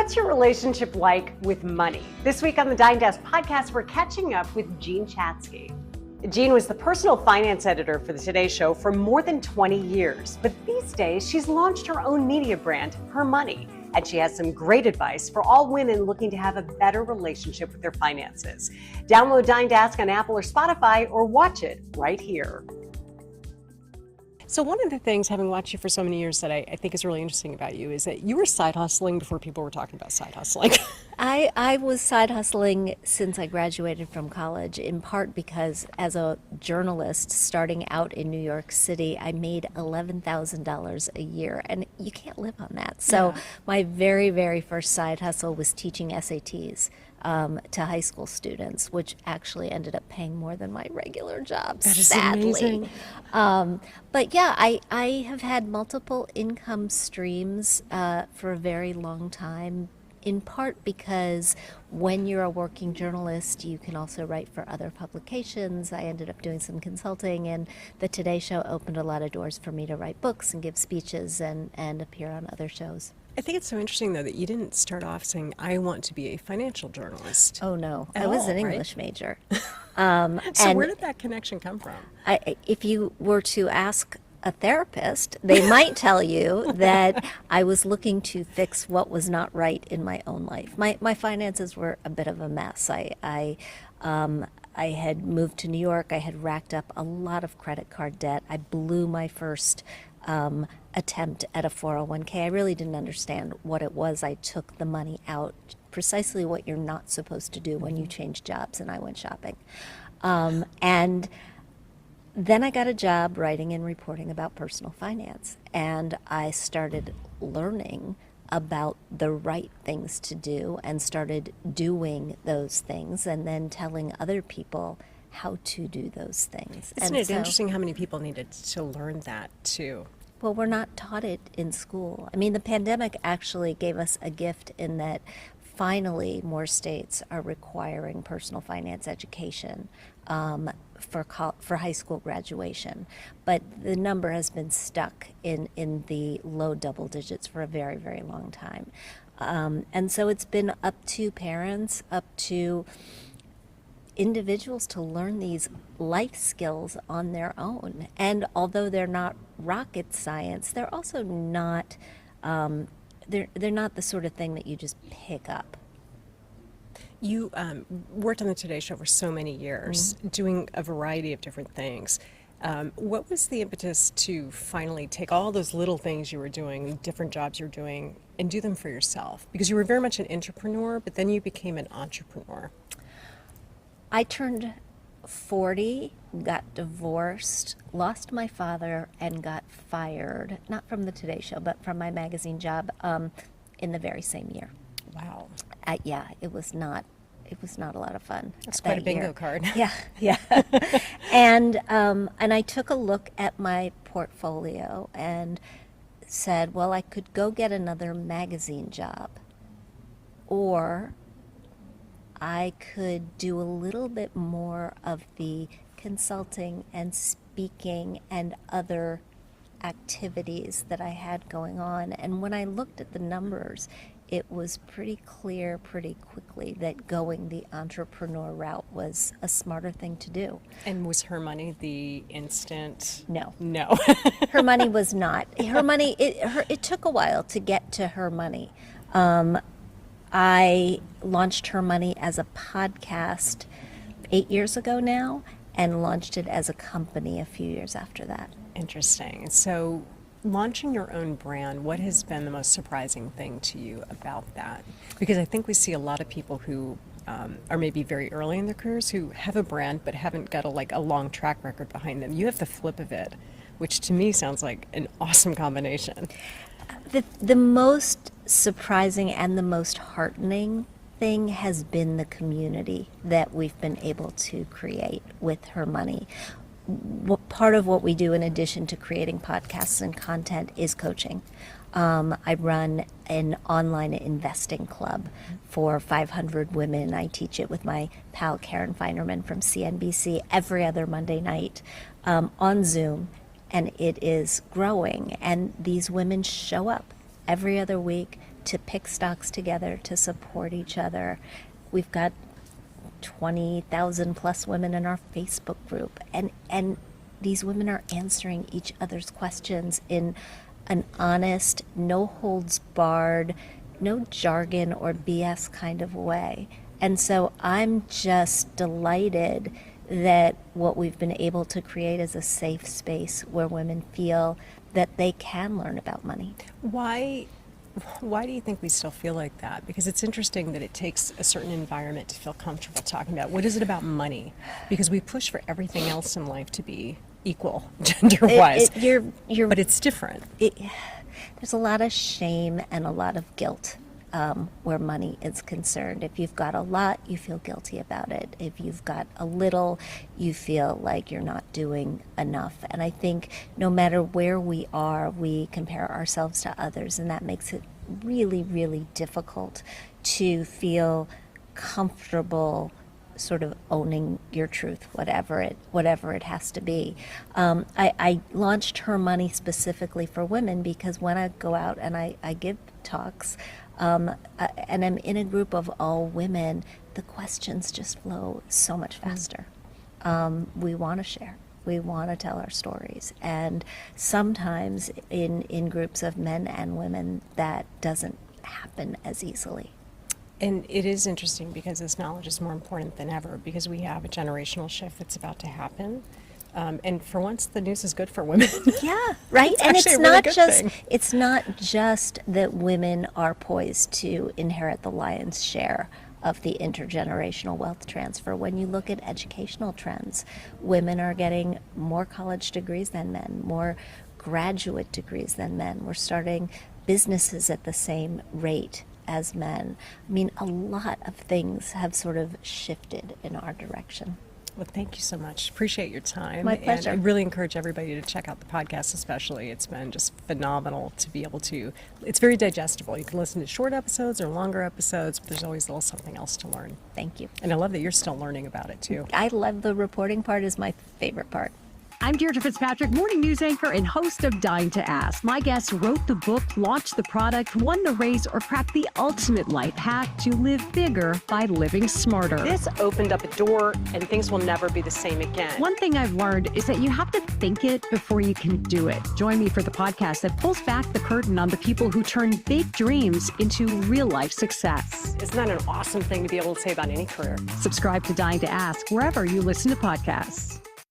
What's your relationship like with money? This week on the Dine Desk podcast, we're catching up with Jean Chatzky. Jean was the personal finance editor for the Today Show for more than 20 years. But these days, she's launched her own media brand, Her Money. And she has some great advice for all women looking to have a better relationship with their finances. Download Dine Desk on Apple or Spotify or watch it right here. So one of the things, having watched you for so many years, that I think is really interesting about you is that you were side hustling before people were talking about side hustling. I was side hustling since I graduated from college, in part because as a journalist starting out in New York City, I made $11,000 a year, and you can't live on that. So my very, very first side hustle was teaching SATs to high school students, which actually ended up paying more than my regular job, That is sadly. amazing. But yeah, I have had multiple income streams for a very long time, in part because when you're a working journalist, you can also write for other publications. I ended up doing some consulting, and the Today Show opened a lot of doors for me to write books and give speeches and appear on other shows. I think it's so interesting, though, that you didn't start off saying, I want to be a financial journalist. Oh, no. At I was all, an right? English major. So and where did that connection come from? if you were to ask a therapist, they might tell you that I was looking to fix what was not right in my own life. My finances were a bit of a mess. I had moved to New York. I had racked up a lot of credit card debt. I blew my first attempt at a 401k. I really didn't understand what it was. I took the money out, precisely what you're not supposed to do when you change jobs, and I went shopping. And then I got a job writing and reporting about personal finance, and I started learning about the right things to do and started doing those things and then telling other people how to do those things. Isn't it interesting how many people needed to learn that, too? Well, we're not taught it in school. I mean, the pandemic actually gave us a gift in that finally more states are requiring personal finance education for high school graduation. But the number has been stuck in the low double digits for a very, very long time. And so it's been up to parents, up to individuals to learn these life skills on their own. And although they're not rocket science, they're also not they're not the sort of thing that you just pick up. You worked on the Today Show for so many years, doing a variety of different things. What was the impetus to finally take all those little things you were doing, different jobs you were doing, and do them for yourself? Because you were very much an entrepreneur, but then you became an entrepreneur. I turned 40, got divorced, lost my father, and got fired, not from the Today Show, but from my magazine job in the very same year. Wow. Yeah, it was not a lot of fun. That's quite a bingo year. card. Yeah. And I took a look at my portfolio and said, well, I could go get another magazine job, or I could do a little bit more of the consulting and speaking and other activities that I had going on. And when I looked at the numbers, it was pretty clear pretty quickly that going the entrepreneur route was a smarter thing to do. And was Her Money the instant? No. Her Money was not. Her Money, it took a while to get to Her Money. I launched Her Money as a podcast 8 years ago now, and launched it as a company a few years after that. Interesting. So launching your own brand, what has been the most surprising thing to you about that? Because I think we see a lot of people who are maybe very early in their careers who have a brand but haven't got a long track record behind them. You have the flip of it, which to me sounds like an awesome combination. The most surprising and the most heartening thing has been the community that we've been able to create with Her Money. Part of what we do in addition to creating podcasts and content is coaching. I run an online investing club for 500 women. I teach it with my pal Karen Feinerman from CNBC every other Monday night on Zoom, and it is growing. And these women show up every other week. to pick stocks together, to support each other. We've got 20,000 plus women in our Facebook group, and these women are answering each other's questions in an honest, no holds barred, no jargon or BS kind of way. And so I'm just delighted that what we've been able to create is a safe space where women feel that they can learn about money. Why do you think we still feel like that? Because it's interesting that it takes a certain environment to feel comfortable talking about. What is it about money? Because we push for everything else in life to be equal, gender-wise. But it's different. There's a lot of shame and a lot of guilt where money is concerned. If you've got a lot, you feel guilty about it. If you've got a little, you feel like you're not doing enough. And I think no matter where we are, we compare ourselves to others, and that makes it really, really difficult to feel comfortable sort of owning your truth, whatever it has to be. I launched Her Money specifically for women because when I go out and I give talks, and I'm in a group of all women, the questions just flow so much faster. We want to share. We want to tell our stories. And sometimes in groups of men and women, that doesn't happen as easily. And it is interesting because this knowledge is more important than ever because we have a generational shift that's about to happen. And for once, the news is good for women. Yeah, right. And It's not just that women are poised to inherit the lion's share of the intergenerational wealth transfer. When you look at educational trends, women are getting more college degrees than men, more graduate degrees than men. We're starting businesses at the same rate as men. I mean, a lot of things have sort of shifted in our direction. Well, thank you so much. Appreciate your time. My pleasure. And I really encourage everybody to check out the podcast especially. It's been just phenomenal to be able to, it's very digestible. You can listen to short episodes or longer episodes, but there's always a little something else to learn. Thank you. And I love that you're still learning about it too. I love the reporting part is my favorite part. I'm Deirdre Fitzpatrick, morning news anchor and host of Dying to Ask. My guest wrote the book, launched the product, won the race, or cracked the ultimate life hack to live bigger by living smarter. This opened up a door, and things will never be the same again. One thing I've learned is that you have to think it before you can do it. Join me for the podcast that pulls back the curtain on the people who turn big dreams into real life success. Isn't that an awesome thing to be able to say about any career? Subscribe to Dying to Ask wherever you listen to podcasts.